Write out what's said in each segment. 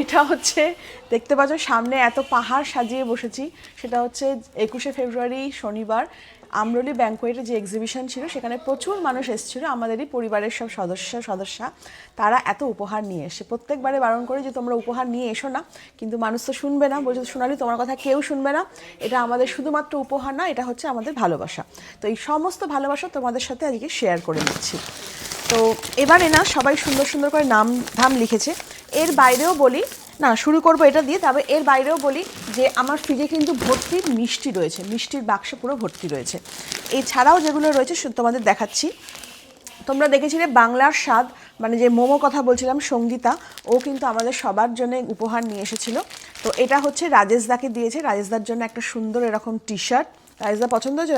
এটা হচ্ছে দেখতে পাচ্ছ সামনে এত পাহাড় সাজিয়ে বসেছি, সেটা হচ্ছে 21শে ফেব্রুয়ারি শনিবার আমরলি ব্যাংকোয়েটে যে এক্সিবিশন ছিল সেখানে প্রচুর মানুষ এসেছিল, আমাদেরই পরিবারের সব সদস্যা তারা এত উপহার নিয়ে এসে। প্রত্যেকবারে বারণ করে যে তোমরা উপহার নিয়ে এসো না, কিন্তু মানুষ তো শুনবে না, বলছে সোনালি তোমার কথা কেউ শুনবে না, এটা আমাদের শুধুমাত্র উপহার না, এটা হচ্ছে আমাদের ভালোবাসা। তো এই সমস্ত ভালোবাসা তোমাদের সাথে আজকে শেয়ার করে নিচ্ছি। তো এবারে না সবাই সুন্দর সুন্দর করে নাম ধাম লিখেছে। এর বাইরেও বলি, না শুরু করবো এটা দিয়ে, তবে এর বাইরেও বলি যে আমার ফ্রিজে কিন্তু ভর্তি মিষ্টি রয়েছে, মিষ্টির বাক্স পুরো ভর্তি রয়েছে। এছাড়াও যেগুলো রয়েছে তোমাদের দেখাচ্ছি। তোমরা দেখেছিলে বাংলার স্বাদ, মানে যে মোমো কথা বলছিলাম, সঙ্গীতা, ও কিন্তু আমাদের সবার জন্য উপহার নিয়ে এসেছিল। তো এটা হচ্ছে রাজেশদাকে দিয়েছে, রাজেশদার জন্য একটা সুন্দর এরকম টি শার্ট। রাজেশদা পছন্দ হয়েছে।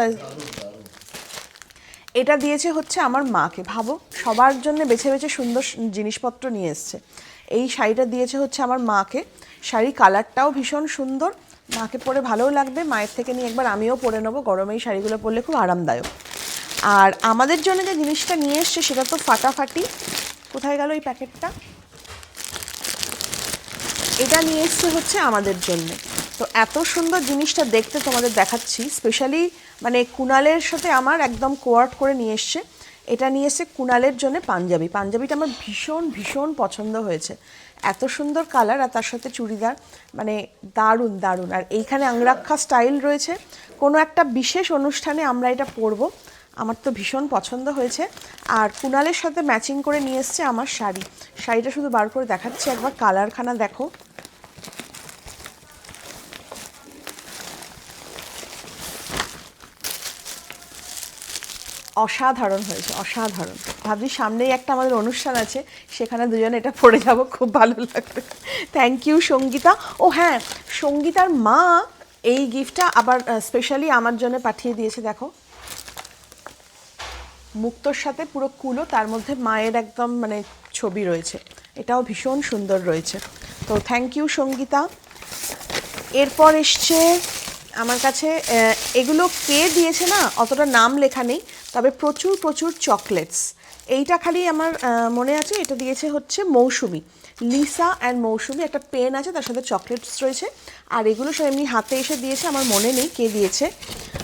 এটা দিয়েছে হচ্ছে আমার মাকে, ভাবো সবার জন্য বেছে বেছে সুন্দর জিনিসপত্র নিয়ে এসছে। এই শাড়িটা দিয়েছে হচ্ছে আমার মাকে, শাড়ি কালারটাও ভীষণ সুন্দর, মাকে পরে ভালোও লাগবে, মায়ের থেকে নিয়ে একবার আমিও পরে নেবো, গরমে এই শাড়িগুলো পরলে খুব আরামদায়ক। আর আমাদের জন্য যে জিনিসটা নিয়ে এসছে সেটা তো ফাটাফাটি, কোথায় গেল এই প্যাকেটটা, এটা নিয়ে এসছে হচ্ছে আমাদের জন্য। তো এত সুন্দর জিনিসটা দেখতে তোমাদের দেখাচ্ছি, স্পেশালি মানে কুণালের সাথে আমার একদম কোয়ার্ড করে নিয়ে এসছে। এটা নিয়ে এসছে কুণালের জন্য পাঞ্জাবি, পাঞ্জাবিটা আমার ভীষণ ভীষণ পছন্দ হয়েছে, এত সুন্দর কালার আর তার সাথে চুড়িদার, মানে দারুণ দারুণ। আর এইখানে আংরাক্ষা স্টাইল রয়েছে, কোনো একটা বিশেষ অনুষ্ঠানে আমরা এটা পরবো, আমার তো ভীষণ পছন্দ হয়েছে। আর কুণালের সাথে ম্যাচিং করে নিয়ে এসছে আমার শাড়ি, শাড়িটা শুধু বার করে দেখাচ্ছি একবার, কালারখানা দেখো, অসাধারণ হয়েছে, অসাধারণ। ভাবছি সামনেই একটা আমাদের অনুষ্ঠান আছে, সেখানে দুজনে এটা পরে যাব, খুব ভালো লাগবে। Thank you Sangeeta. ও হ্যাঁ, সঙ্গীতার মা এই গিফটটা আবার স্পেশালি আমার জন্য পাঠিয়ে দিয়েছে, দেখো মুক্তোর সাথে পুরো কুলো, তার মধ্যে মায়ের একদম মানে ছবি রয়েছে, এটাও ভীষণ সুন্দর রয়েছে। তো থ্যাংক ইউ সঙ্গীতা। এরপর এসছে আমার কাছে, এগুলো কে দিয়েছে না অতটা নাম লেখা নেই, তবে প্রচুর প্রচুর চকলেটস। এইটা খালি আমার মনে আছে, এটা দিয়েছে হচ্ছে মৌসুমি, লিসা অ্যান্ড মৌসুমি, একটা পেন আছে তার সাথে চকলেটস রয়েছে। আর এগুলো সব এমনি হাতে এসে দিয়েছে, আমার মনে নেই কে দিয়েছে,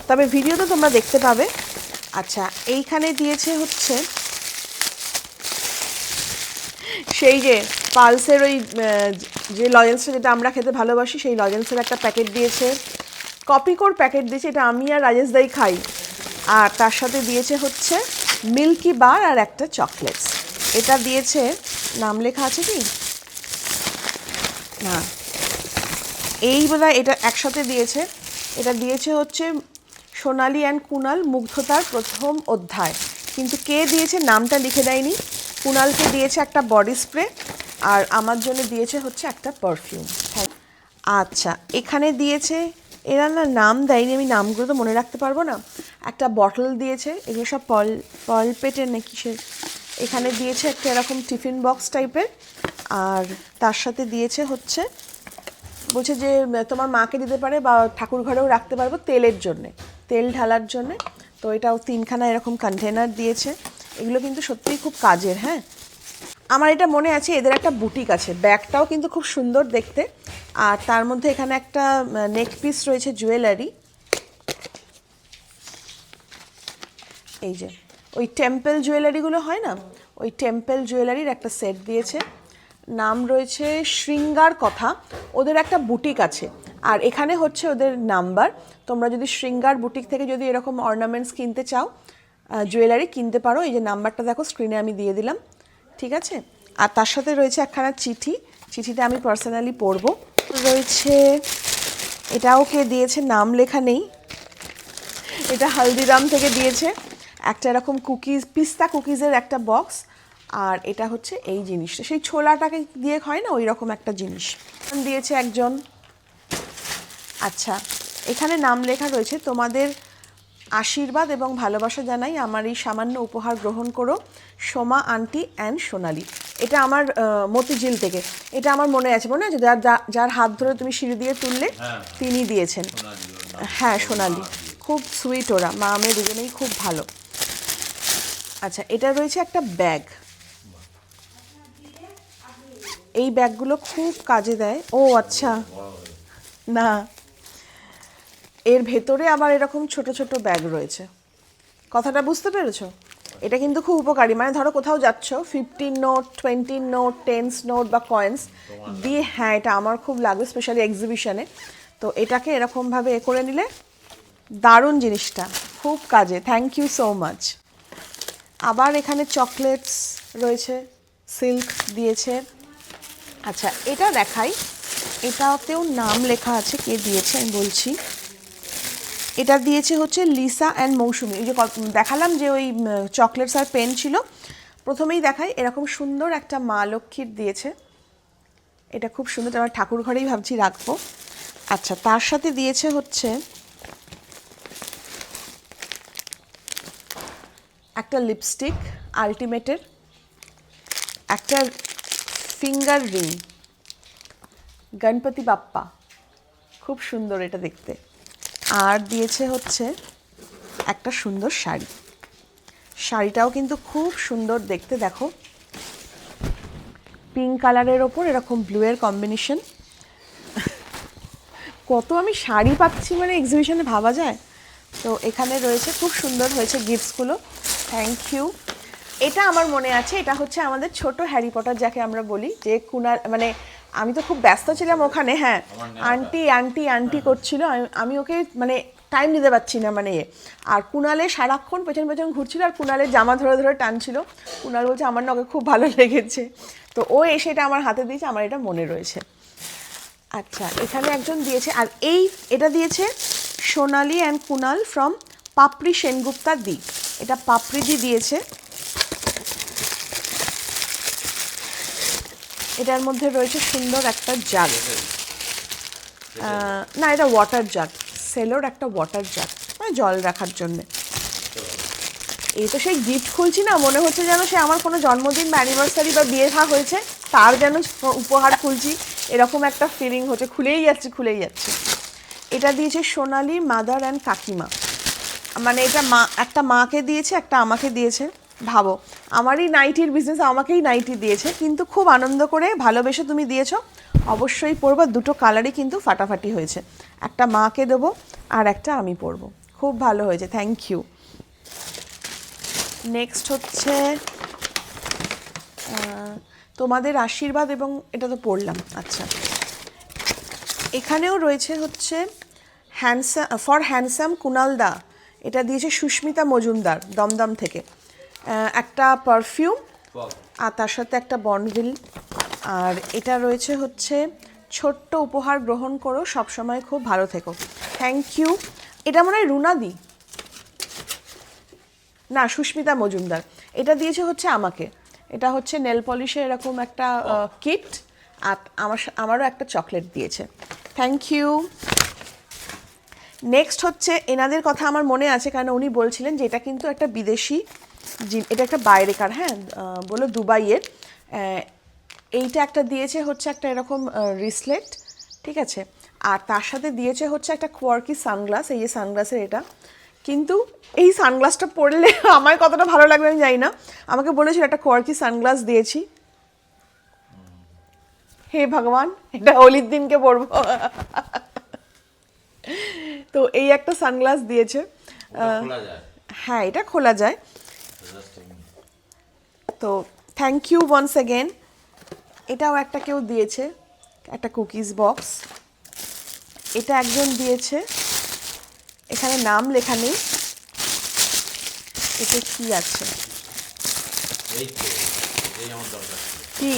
তবে ভিডিওতে তোমরা দেখতে পাবে। আচ্ছা, এইখানে দিয়েছে হচ্ছে সেই যে পালসের ওই যে লজেন্সটা যেটা আমরা খেতে ভালোবাসি, সেই লজেন্সের একটা প্যাকেট দিয়েছে, কপিকোর প্যাকেট দিয়েছে, এটা আমি আর রাজেশ দাই খাই। আর তার সাথে দিয়েছে হচ্ছে মিল্কি বার আর একটা চকলেটস। এটা দিয়েছে, নাম লেখা আছে কি না, এই বোধহয় এটা একসাথে দিয়েছে। এটা দিয়েছে হচ্ছে সোনালি অ্যান্ড কুণাল মুগ্ধতার প্রথম অধ্যায়, কিন্তু কে দিয়েছে নামটা লিখে দেয়নি। কুণালকে দিয়েছে একটা বডি স্প্রে, আর আমার জন্য দিয়েছে হচ্ছে একটা পারফিউম। আচ্ছা, এখানে দিয়েছে, এরা না নাম দেয়নি, আমি নামগুলো তো মনে রাখতে পারবো না, একটা বটল দিয়েছে, এগুলো সব পলপেটের না কিসের। এখানে দিয়েছে একটা এরকম টিফিন বক্স টাইপের, আর তার সাথে দিয়েছে হচ্ছে, বলছে যে তোমার মাকে দিতে পারে বা ঠাকুর ঘরেও রাখতে পারবো তেলের জন্যে, তেল ঢালার জন্যে। তো এটাও 3খানা এরকম কন্টেনার দিয়েছে, এগুলো কিন্তু সত্যিই খুব কাজের। হ্যাঁ, আমার এটা মনে আছে, এদের একটা বুটিক আছে, ব্যাগটাও কিন্তু খুব সুন্দর দেখতে। আর তার মধ্যে এখানে একটা নেক পিস রয়েছে জুয়েলারি, এই যে ওই টেম্পল জুয়েলারিগুলো হয় না, ওই টেম্পল জুয়েলারির একটা সেট দিয়েছে, নাম রয়েছে শৃঙ্গার কথা, ওদের একটা বুটিক আছে। আর এখানে হচ্ছে ওদের নাম্বার, তোমরা যদি শৃঙ্গার বুটিক থেকে যদি এরকম অর্নামেন্টস কিনতে চাও, জুয়েলারি কিনতে পারো, এই যে নাম্বারটা দেখো স্ক্রিনে আমি দিয়ে দিলাম, ঠিক আছে। আর তার সাথে রয়েছে একখানা চিঠি, চিঠিটা আমি পার্সোনালি পড়বো। রয়েছে, এটাও কে দিয়েছে নাম লেখা নেই, এটা হালদিরাম থেকে দিয়েছে, একটা এরকম কুকিজ, পিস্তা কুকিজের একটা বক্স। আর এটা হচ্ছে এই জিনিসটা, সেই ছোলাটাকে দিয়ে হয় না, ওই রকম একটা জিনিস দিয়েছে একজন। আচ্ছা, এখানে নাম লেখা রয়েছে, তোমাদের আশীর্বাদ এবং ভালোবাসা জানাই, আমার এই সামান্য উপহার গ্রহণ করো, সোমা আন্টি অ্যান্ড সোনালি। এটা আমার মতিঝিল থেকে, এটা আমার মনে আছে, মনে আছে যার যার হাত ধরে তুমি সিঁড়ি দিয়ে তুললে, তিনি দিয়েছেন। হ্যাঁ, সোনালি, খুব সুইট, ওরা মা মেয়ে দুজনেই খুব ভালো। আচ্ছা, এটা রয়েছে একটা ব্যাগ, এই ব্যাগগুলো খুব কাজে দেয়। ও আচ্ছা, না এর ভেতরে আবার এরকম ছোট ছোট ব্যাগ রয়েছে, কথাটা বুঝতে পেরেছো? এটা কিন্তু খুব উপকারী, মানে ধরো কোথাও যাচ্ছ, 15 নোট, 20 নোট, 10 নোট বা কয়েন্স দিয়ে, হ্যাঁ এটা আমার খুব লাগবে স্পেশালি এক্সিবিশনে। তো এটাকে এরকমভাবে করে নিলে দারুণ জিনিসটা, খুব কাজে। Thank you so much. আবার এখানে চকলেটস রয়েছে, সিল্ক দিয়েছে। আচ্ছা এটা দেখাই, এটাতেও নাম লেখা আছে, কে দিয়েছে আমি বলছি। এটা দিয়েছে হচ্ছে লিসা অ্যান্ড মৌসুমি। ওই যে দেখালাম যে ওই চকলেটস আর পেন ছিল, প্রথমেই দেখাই এরকম সুন্দর একটা মা লক্ষ্মীর দিয়েছে। এটা খুব সুন্দর, আমার ঠাকুর ঘরেই ভাবছি রাখবো। আচ্ছা তার সাথে দিয়েছে হচ্ছে একটা লিপস্টিক আলটিমেটের, একটা ফিঙ্গার রিং, গণপতি বাপ্পা, খুব সুন্দর এটা দেখতে। আর দিয়েছে হচ্ছে একটা সুন্দর শাড়ি, শাড়িটাও কিন্তু খুব সুন্দর দেখতে, দেখো পিঙ্ক কালারের ওপর এরকম ব্লুয়ের কম্বিনেশন। কত আমি শাড়ি পাচ্ছি মানে এক্সিবিশনে, ভাবা যায়। তো এখানে রয়েছে, খুব সুন্দর হয়েছে গিফটসগুলো, থ্যাংক ইউ। এটা আমার মনে আছে, এটা হচ্ছে আমাদের ছোট হ্যারি পটার যাকে আমরা বলি, যে কুনাল, মানে আমি তো খুব ব্যস্ত ছিলাম ওখানে, হ্যাঁ আন্টি আন্টি আন্টি করছিল, আমি ওকে মানে টাইম দিতে পারছি না মানে। আর কুনালে সারাক্ষণ পেছন পেছন ঘুরছিল আর কুনালের জামা ধরে ধরে টানছিল। কুনাল বলছে আমার না ওকে খুব ভালো লেগেছে, তো ও এসে এটা আমার হাতে দিয়েছে, আমার এটা মনে রয়েছে। আচ্ছা এখানে একজন দিয়েছে, আর এটা দিয়েছে সোনালি অ্যান্ড কুনাল ফ্রম পাপড়ি সেনগুপ্তা দি। এটা পাপড়িদি দিয়েছে। এটার মধ্যে রয়েছে সুন্দর একটা জাগ, না এটা ওয়াটার জাগ, সেলোর একটা ওয়াটার জাগ, মানে জল রাখার জন্যে। এই তো সেই গিফট খুলছি না, মনে হচ্ছে যেন সে আমার কোনো জন্মদিন বা অ্যানিভার্সারি বা বিয়ে থা হয়েছে তার যেন উপহার খুলছি, এরকম একটা ফিলিং হচ্ছে, খুলেই যাচ্ছে খুলেই যাচ্ছে। এটা দিয়েছে সোনালি মাদার অ্যান্ড কাকিমা, মানে এটা মা, একটা মাকে দিয়েছে একটা আমাকে দিয়েছে। ভাবো আমারই নাইটির বিজনেস, আমাকেই নাইটি দিয়েছে, কিন্তু খুব আনন্দ করে ভালোবেসে তুমি দিয়েছো, অবশ্যই পরবো। দুটো কালারই কিন্তু ফাটাফাটি হয়েছে, একটা মাকে দেবো আর একটা আমি পরবো, খুব ভালো হয়েছে, থ্যাংক ইউ। নেক্সট হচ্ছে তোমাদের আশীর্বাদ, এবং এটা তো পড়লাম। আচ্ছা এখানেও রয়েছে হচ্ছে হ্যান্ডসাম ফর হ্যান্ডসাম কুনাল দা, এটা দিয়েছে সুস্মিতা মজুমদার দমদম থেকে, একটা পারফিউম আর তার সাথে একটা বনভিল। আর এটা রয়েছে হচ্ছে ছোট্ট উপহার গ্রহণ করো, সবসময় খুব ভালো থেকো, থ্যাংক ইউ। এটা মনে হয় রুনাদি, না সুস্মিতা মজুমদার। এটা দিয়েছে হচ্ছে আমাকে, এটা হচ্ছে নেল পলিশে এরকম একটা কিট, আর আমারও একটা চকলেট দিয়েছে, থ্যাংক ইউ। নেক্সট হচ্ছে এনাদের কথা আমার মনে আছে, কারণ উনি বলছিলেন যে এটা কিন্তু একটা বিদেশি, এটা একটা বাইরেকার, হ্যাঁ বলো দুবাইয়ের। এইটা একটা দিয়েছে হচ্ছে একটা এরকম রিসলেট, ঠিক আছে, আর তার সাথে দিয়েছে হচ্ছে একটা কোয়ার্কি সানগ্লাস, এই যে সানগ্লাসের এটা, কিন্তু এই সানগ্লাসটা পরলে আমার কতটা ভালো লাগবে আমি জানি না। আমাকে বলেছিল একটা কোয়ার্কি সানগ্লাস দিয়েছি, হে ভগবান এটা হোলির দিনকে পরবো। তো এই একটা সানগ্লাস দিয়েছে, হ্যাঁ এটা খোলা যায়। তো থ্যাংক ইউ ওয়ান্স অ্যাগেন। এটাও একটা কেউ দিয়েছে, একটা কুকিজ বক্স, এটা একজন দিয়েছে, এখানে নাম লেখা নেই, এটা কি আছে কি,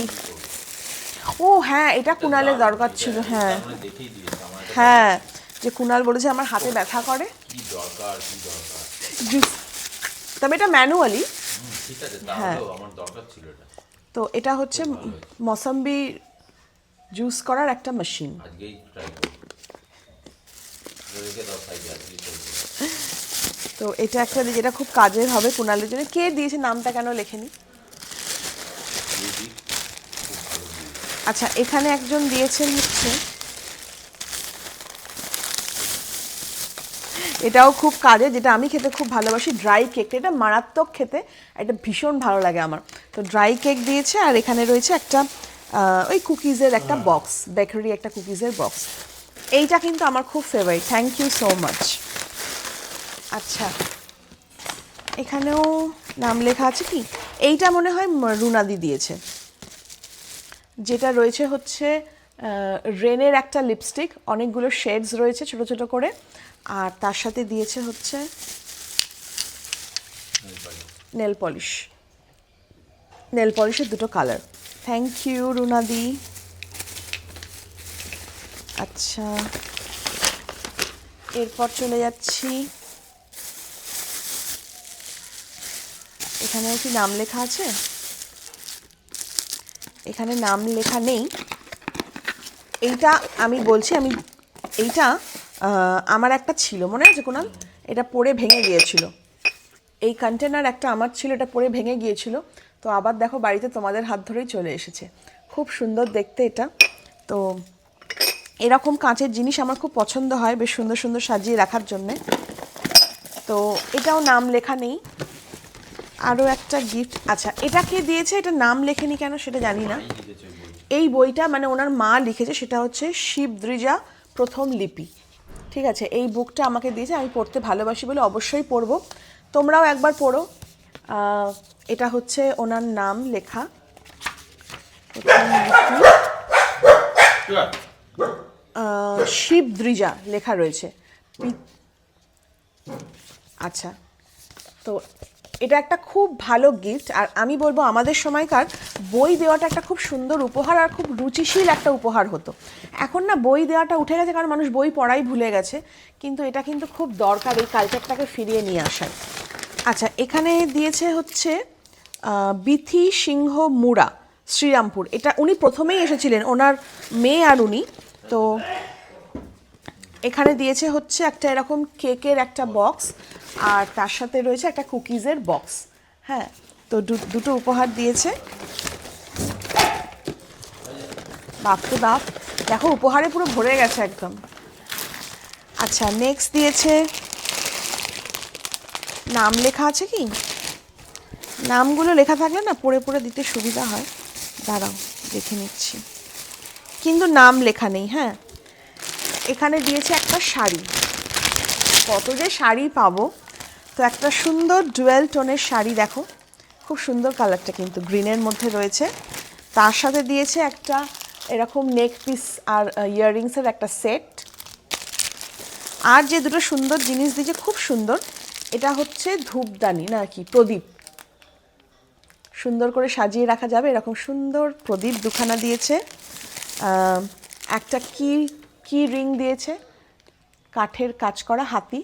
ও হ্যাঁ এটা কুনালের দরকার ছিল, হ্যাঁ হ্যাঁ, যে কুনাল বলেছে আমার হাতে ব্যথা করে, তবে এটা ম্যানুয়ালি, হ্যাঁ তো এটা হচ্ছে মৌসম্বি জুস করার একটা মেশিন। তো এটা একটা যেটা খুব কাজের হবে কুনালের জন্য। কে দিয়েছে নামটা কেন লেখেনি? আচ্ছা এখানে একজন দিয়েছেন হচ্ছে, এটাও খুব কাজে, যেটা আমি খেতে খুব ভালোবাসি, ড্রাই কেক, এটা মারাত্মক খেতে, এটা ভীষণ ভালো লাগে আমার। তো ড্রাই কেক দিয়েছে, আর এখানে রয়েছে একটা ওই কুকিজের একটা বক্স, বেকারি একটা কুকিজের বক্স। এইটা কিন্তু আমার খুব favourite, thank you so much. আচ্ছা, এখানেও নাম লেখা আছে কি? এইটা মনে হয় রুনাদি দিয়েছে। যেটা রয়েছে হচ্ছে রেনের একটা লিপস্টিক, অনেকগুলো শেডস রয়েছে ছোট ছোট করে, আর তার সাথে দিয়েছে হচ্ছে নেল পলিশ, নেল পলিশের দুটো কালার। Thank you রুনাদি। আচ্ছা, এরপর চলে যাচ্ছি, এখানেও কি নাম লেখা আছে? এখানে নাম লেখা নেই। এইটা আমি বলছি, এইটা আমার একটা ছিল, মনে আছে কুনাল? এটা পড়ে ভেঙে গিয়েছিল। এই কন্টেনার একটা আমার ছিল, এটা পড়ে ভেঙে গিয়েছিল, তো আবার দেখো বাড়িতে তোমাদের হাত ধরেই চলে এসেছে। খুব সুন্দর দেখতে এটা। তো এরকম কাঁচের জিনিস আমার খুব পছন্দ হয়, বেশ সুন্দর সুন্দর সাজিয়ে রাখার জন্যে। তো এটাও নাম লেখা নেই। আরও একটা গিফট, আচ্ছা এটা কে দিয়েছে, এটা নাম লেখেনি কেন সেটা জানি না। এই বইটা মানে ওনার মা লিখেছে, সেটা হচ্ছে শিবদ্রিজা প্রথম লিপি। ঠিক আছে, এই বুকটা আমাকে দিয়েছে, আমি পড়তে ভালোবাসি বলে অবশ্যই পড়বো, তোমরাও একবার পড়ো। এটা হচ্ছে ওনার নাম লেখা, শিবদ্রিজা লেখা রয়েছে। আচ্ছা, তো এটা একটা খুব ভালো গিফট, আর আমি বলবো আমাদের সময়কার বই দেওয়াটা একটা খুব সুন্দর উপহার আর খুব রুচিশীল একটা উপহার হতো। এখন না বই দেওয়াটা উঠে গেছে, কারণ মানুষ বই পড়াই ভুলে গেছে, কিন্তু এটা কিন্তু খুব দরকার এই কালচারটাকে ফিরিয়ে নিয়ে আসার। আচ্ছা, এখানে দিয়েছে হচ্ছে বিথি সিংহ মুড়া, শ্রীরামপুর। এটা উনি প্রথমেই এসেছিলেন, ওনার মেয়ে আর উনি। তো এখানে দিয়েছে হচ্ছে একটা এরকম কেকের একটা বক্স, আর তার সাথে রয়েছে একটা কুকিজের বক্স। হ্যাঁ, তো দুটো উপহার দিয়েছে। বাপ তো বাপ, দেখো উপহারে পুরো ভরে গেছে একদম। আচ্ছা, নেক্সট দিয়েছে, নাম লেখা আছে কি? নামগুলো লেখা থাকলে না পড়ে পড়ে দিতে সুবিধা হয়। দাঁড়াও দেখে নিচ্ছি, কিন্তু নাম লেখা নেই। হ্যাঁ, এখানে দিয়েছে একটা শাড়ি, কত যে শাড়ি পাবো। তো একটা সুন্দর ডুয়েল টোনের শাড়ি, দেখো খুব সুন্দর কালারটা, কিন্তু গ্রিনের মধ্যে রয়েছে। তার সাথে দিয়েছে একটা এরকম নেক পিস আর ইয়াররিংসের একটা সেট। আর যে দুটো সুন্দর জিনিস দিয়েছে, খুব সুন্দর, এটা হচ্ছে ধূপদানি না কি প্রদীপ, সুন্দর করে সাজিয়ে রাখা যাবে এরকম সুন্দর প্রদীপ দুখানা দিয়েছে। একটা কি রিং দিয়েছে, কাঠের কাজ করা হাতি।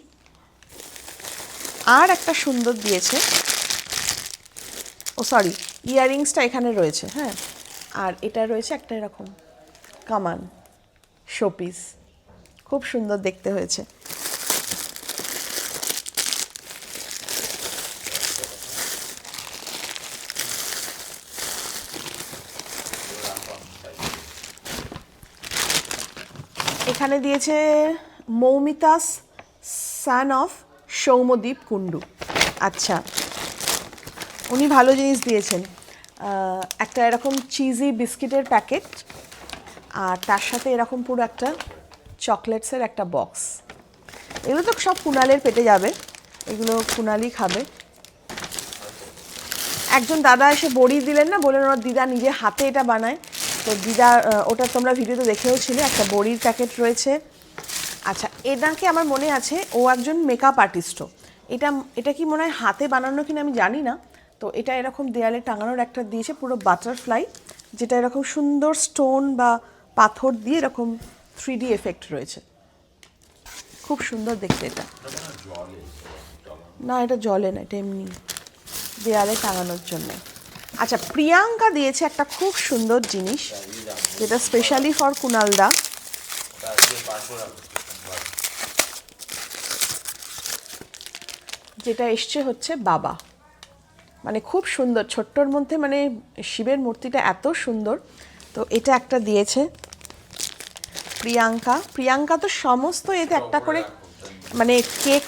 আর একটা সুন্দর দিয়েছে, ও সরি, ইয়াররিংসটা এখানে রয়েছে। হ্যাঁ, আর এটা রয়েছে একটা এরকম কামান শোপিস, খুব সুন্দর দেখতে হয়েছে। এখানে দিয়েছে মৌমিতাস সান অফ সৌম্যদীপ কুণ্ডু। আচ্ছা, উনি ভালো জিনিস দিয়েছেন, একটা এরকম চিজি বিস্কিটের প্যাকেট, আর তার সাথে এরকম পুরো একটা চকলেটসের একটা বক্স। এগুলো তো সব কুণালের পেটে যাবে, এগুলো কুণালই খাবে। একজন দাদা এসে বড়ি দিলেন না, বললেন ওনার দিদা নিজে হাতে এটা বানায়। তো দিদা, ওটা তোমরা ভিডিওতে দেখেও ছিলে, একটা বড়ির প্যাকেট রয়েছে। আচ্ছা, এনাকে আমার মনে আছে ও একজন মেকআপ আর্টিস্টও। এটা কি মনে হয় হাতে বানানো কিনা আমি জানি না। তো এটা এরকম দেয়ালে টাঙানোর একটা দিয়েছে পুরো বাটারফ্লাই, যেটা এরকম সুন্দর স্টোন বা পাথর দিয়ে এরকম 3D এফেক্ট রয়েছে, খুব সুন্দর দেখতে এটা। না, এটা জলে না, এটা এমনি দেয়ালে টাঙানোর জন্য। আচ্ছা, প্রিয়াঙ্কা দিয়েছে একটা খুব সুন্দর জিনিস, যেটা স্পেশালি ফর কুণালদা। যেটা এসছে হচ্ছে বাবা, মানে খুব সুন্দর, ছোট্টর মধ্যে মানে শিবের মূর্তিটা এত সুন্দর। তো এটা একটা দিয়েছে প্রিয়াঙ্কা তো সমস্ত এতে একটা করে মানে কেক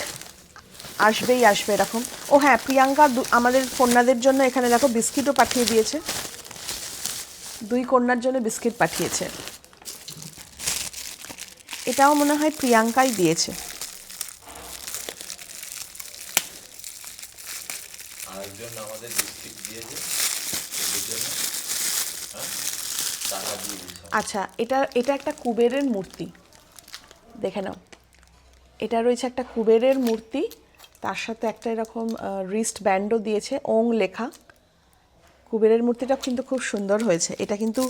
আসবেই আসবে এরকম। ও হ্যাঁ, প্রিয়াঙ্কা আমাদের কন্যাদের জন্য এখানে দেখো বিস্কিটও পাঠিয়ে দিয়েছে। 2 কন্যার জন্য বিস্কিট পাঠিয়েছে। এটাও মনে হয় প্রিয়াঙ্কাই দিয়েছে। আরেকজন আমাদের বিস্কিট দিয়েছে, এদের জন্য টাকা দিয়ে দিয়েছে। আচ্ছা, এটা একটা কুবেরের মূর্তি, দেখে নাও। এটা রয়েছে একটা কুবেরের মূর্তি, তার সাথে একটা এরকম রিস্ট ব্যান্ডও দিয়েছে, ওং লেখা। কুবেরের মূর্তিটা কিন্তু খুব সুন্দর হয়েছে। এটা কিন্তু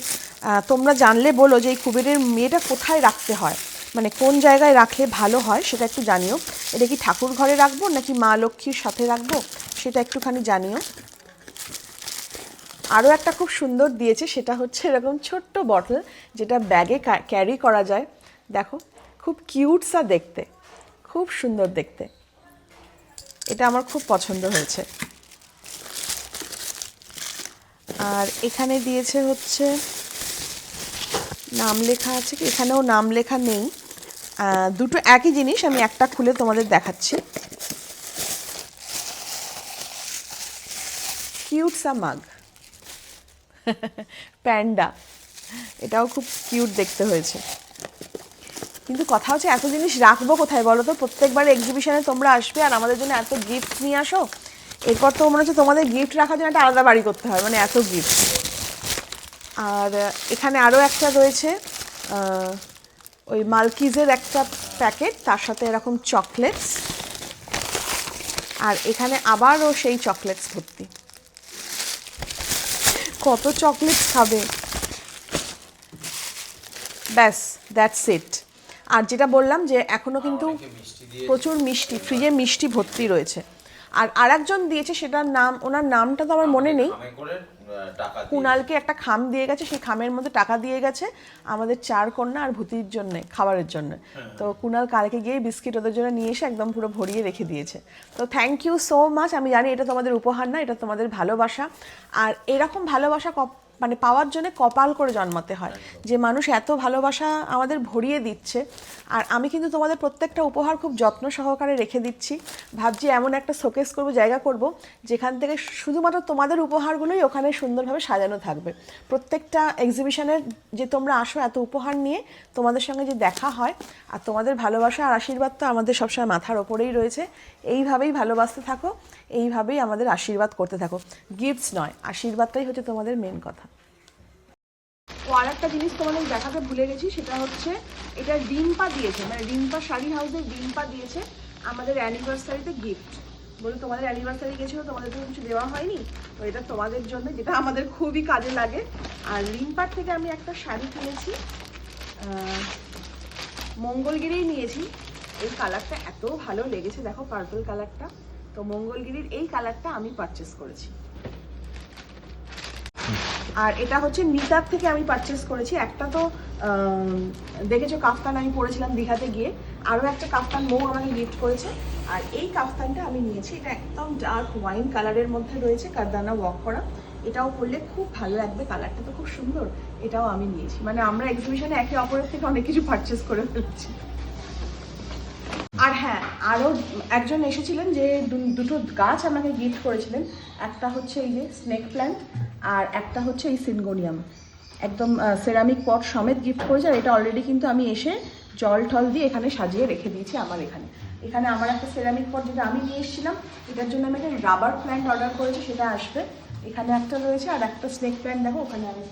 তোমরা জানলে বলো যে এই কুবেরের মেয়েটা কোথায় রাখতে হয়, মানে কোন জায়গায় রাখলে ভালো হয় সেটা একটু জানিও। এটা কি ঠাকুর ঘরে রাখবো নাকি মা লক্ষ্মীর সাথে রাখবো সেটা একটুখানি জানিও। আরও একটা খুব সুন্দর দিয়েছে, সেটা হচ্ছে এরকম ছোট্ট বটল, যেটা ব্যাগে ক্যারি করা যায়। দেখো খুব কিউটসা দেখতে, খুব সুন্দর দেখতে। এটা আমার খুব পছন্দ হয়েছে। আর এখানে দিয়েছে হচ্ছে নাম লেখা আছে, এখানেও নাম লেখা নেই। দুটো একই জিনিস, আমি একটা খুলে তোমাদের দেখাচ্ছি। কিউটসা মাগ, প্যান্ডা, এটাও খুব কিউট দেখতে হয়েছে। কিন্তু কথা হচ্ছে এত জিনিস রাখবো কোথায় বলো তো? প্রত্যেকবার এক্সিবিশনে তোমরা আসবে আর আমাদের জন্য এত গিফট নিয়ে আসো, এরপর তো মনে হচ্ছে তোমাদের গিফট রাখার জন্য একটা আলাদা বাড়ি করতে হয়, মানে এত গিফট। আর এখানে আরও একটা রয়েছে, ওই মালকিজের একটা প্যাকেট, তার সাথে এরকম চকলেটস। আর এখানে আবারও সেই চকলেটস ভর্তি। কত চকলেটস খাবে, ব্যাস দ্যাটস ইট। আর যেটা বললাম যে এখনও কিন্তু প্রচুর মিষ্টি, ফ্রিজে মিষ্টি ভর্তি রয়েছে। আর আরেকজন দিয়েছে, সেটার নাম, ওনার নামটা তো আমার মনে নেই, কুণালকে একটা খাম দিয়ে গেছে, সেই খামের মধ্যে টাকা দিয়ে গেছে আমাদের 4 কন্যা আর ভূতির জন্য খাবারের জন্য। তো কুণাল কালকে গিয়ে বিস্কিট ওদের জন্য নিয়ে এসে একদম পুরো ভরিয়ে রেখে দিয়েছে। তো থ্যাংক ইউ সো মাচ। আমি জানি এটা তোমাদের উপহার না, এটা তোমাদের ভালোবাসা। আর এরকম ভালোবাসা মানে পাওয়ার জন্য কপাল করে জন্মাতে হয়, যে মানুষ এত ভালোবাসা আমাদের ভরিয়ে দিচ্ছে। আর আমি কিন্তু তোমাদের প্রত্যেকটা উপহার খুব যত্ন সহকারে রেখে দিচ্ছি। ভাবছি এমন একটা শোকেস করব, জায়গা করব, যেখান থেকে শুধুমাত্র তোমাদের উপহারগুলোই ওখানে সুন্দরভাবে সাজানো থাকবে। প্রত্যেকটা এক্সিবিশনের যে তোমরা আসো এত উপহার নিয়ে, তোমাদের সঙ্গে যে দেখা হয়, আর তোমাদের ভালোবাসা আর আশীর্বাদ তো আমাদের সবসময় মাথার ওপরেই রয়েছে। এইভাবেই ভালোবাসতে থাকো, এইভাবেই আমাদের আশীর্বাদ করতে থাকো। গিফটস নয়, আশীর্বাদটাই হচ্ছে তোমাদের মেন কথা। ও আর একটা জিনিস তোমাদের দেখাতে ভুলে গেছি, সেটা হচ্ছে এটা রিম্পা দিয়েছে, মানে রিম্পা শাড়ি হাউসের রিম্পা দিয়েছে আমাদের অ্যানিভার্সারিতে গিফট। বলে তোমাদের অ্যানিভার্সারি গেছিলো, তোমাদের তো কিছু দেওয়া হয়নি, তো এটা তোমাদের জন্য, যেটা আমাদের খুবই কাজে লাগে। আর রিম্পার থেকে আমি একটা শাড়ি কিনেছি, মঙ্গলগিরেই নিয়েছি। এই কালারটা এত ভালো লেগেছে, দেখো পার্পল কালারটা। তো মঙ্গলগিরির এই কালারটা আমি পারচেস করেছি। আর এটা হচ্ছে নিতার থেকে আমি পারচেস করেছি। একটা তো দেখেছো কাফতান আমি পরেছিলাম দীঘাতে গিয়ে, আরও একটা কাফতান মৌ আমাকে গিফট করেছে। আর এই কাফতানটা আমি নিয়েছি, এটা একদম ডার্ক ওয়াইন কালারের মধ্যে রয়েছে, কারদানা ওয়ার্ক করা। এটাও পরলে খুব ভালো লাগবে, কালারটা তো খুব সুন্দর। এটাও আমি নিয়েছি, মানে আমরা এক্সিবিশনে একে অপরের থেকে অনেক কিছু পারচেস করে ফেলেছি। আর হ্যাঁ, আরও একজন এসেছিলেন যে দুটো গাছ আমাকে গিফট করেছিলেন। একটা হচ্ছে এই যে স্নেক প্ল্যান্ট, আর একটা হচ্ছে এই সিনগোনিয়াম, একদম সেরামিক পট সমেত গিফট করেছে। আর এটা অলরেডি কিন্তু আমি এসে জল টল দিয়ে এখানে সাজিয়ে রেখে দিয়েছি আমার এখানে। এখানে আমার একটা সেরামিক পট যেটা আমি নিয়ে এসেছিলাম, এটার জন্য আমি একটা রাবার প্ল্যান্ট অর্ডার করেছি, সেটা আসবে। এখানে একটা রয়েছে, আর একটা স্নেক প্ল্যান্ট দেখো ওখানে আমি